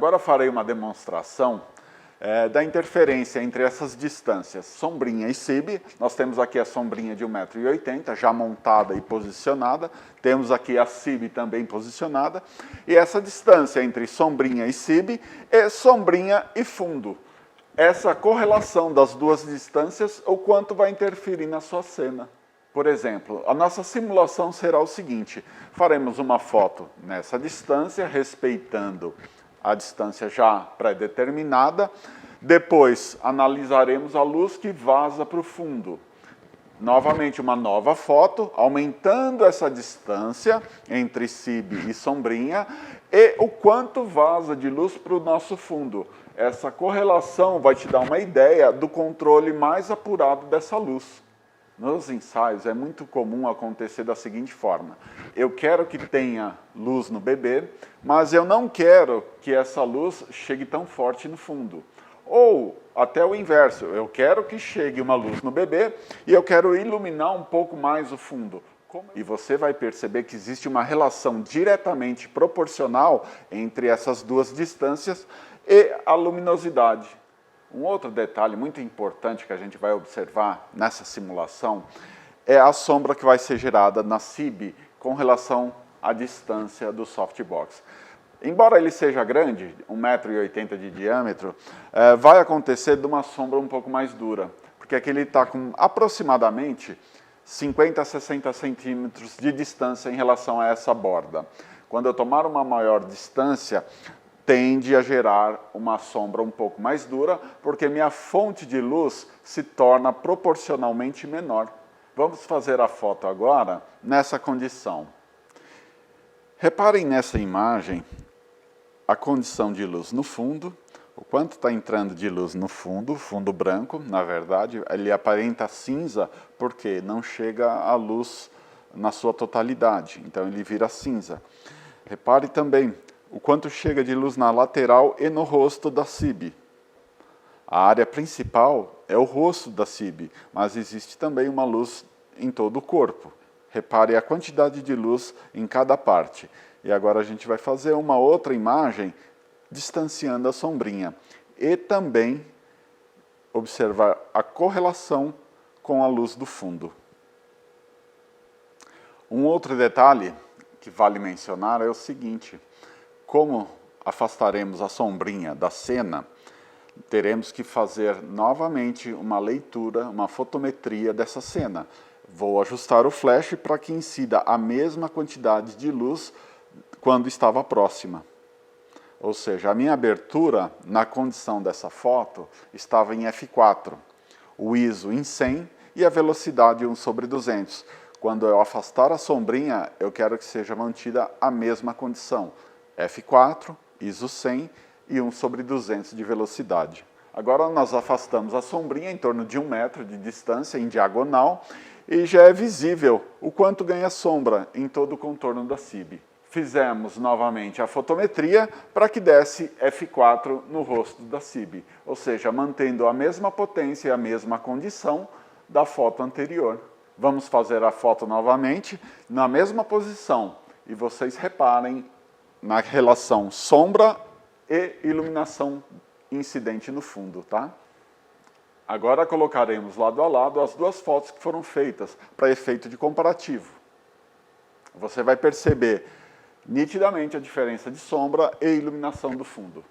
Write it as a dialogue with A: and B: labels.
A: Agora farei uma demonstração da interferência entre essas distâncias, sombrinha e SIB. Nós temos aqui a sombrinha de 1,80 m, já montada e posicionada. Temos aqui a SIB também posicionada. E essa distância entre sombrinha e SIB é sombrinha e fundo. Essa correlação das duas distâncias, o quanto vai interferir na sua cena. Por exemplo, a nossa simulação será o seguinte: faremos uma foto nessa distância, respeitando a distância já pré-determinada. Depois analisaremos a luz que vaza para o fundo. Novamente uma nova foto, aumentando essa distância entre SIB e sombrinha e o quanto vaza de luz para o nosso fundo. Essa correlação vai te dar uma ideia do controle mais apurado dessa luz. Nos ensaios é muito comum acontecer da seguinte forma: eu quero que tenha luz no bebê, mas eu não quero que essa luz chegue tão forte no fundo. Ou até o inverso, eu quero que chegue uma luz no bebê e eu quero iluminar um pouco mais o fundo. E você vai perceber que existe uma relação diretamente proporcional entre essas duas distâncias e a luminosidade. Um outro detalhe muito importante que a gente vai observar nessa simulação é a sombra que vai ser gerada na SIB com relação à distância do softbox. Embora ele seja grande, 1,80 m de diâmetro, vai acontecer de uma sombra um pouco mais dura, porque aqui ele está com aproximadamente 50 a 60 centímetros de distância em relação a essa borda. Quando eu tomar uma maior distância, tende a gerar uma sombra um pouco mais dura, porque minha fonte de luz se torna proporcionalmente menor. Vamos fazer a foto agora nessa condição. Reparem nessa imagem a condição de luz no fundo, o quanto está entrando de luz no fundo, fundo branco, na verdade, ele aparenta cinza porque não chega a luz na sua totalidade, então ele vira cinza. Repare também o quanto chega de luz na lateral e no rosto da SIB. A área principal é o rosto da SIB, mas existe também uma luz em todo o corpo. Repare a quantidade de luz em cada parte. E agora a gente vai fazer uma outra imagem distanciando a sombrinha. E também observar a correlação com a luz do fundo. Um outro detalhe que vale mencionar é o seguinte: como afastaremos a sombrinha da cena, teremos que fazer novamente uma leitura, uma fotometria dessa cena. Vou ajustar o flash para que incida a mesma quantidade de luz quando estava próxima. Ou seja, a minha abertura na condição dessa foto estava em f4, o ISO em 100 e a velocidade 1/200. Quando eu afastar a sombrinha, eu quero que seja mantida a mesma condição. f4, ISO 100 e 1/200 de velocidade. Agora nós afastamos a sombrinha em torno de 1 metro de distância em diagonal e já é visível o quanto ganha sombra em todo o contorno da SIB. Fizemos novamente a fotometria para que desse f4 no rosto da SIB, ou seja, mantendo a mesma potência e a mesma condição da foto anterior. Vamos fazer a foto novamente na mesma posição e vocês reparem na relação sombra e iluminação incidente no fundo, tá? Agora colocaremos lado a lado as duas fotos que foram feitas para efeito de comparativo. Você vai perceber nitidamente a diferença de sombra e iluminação do fundo.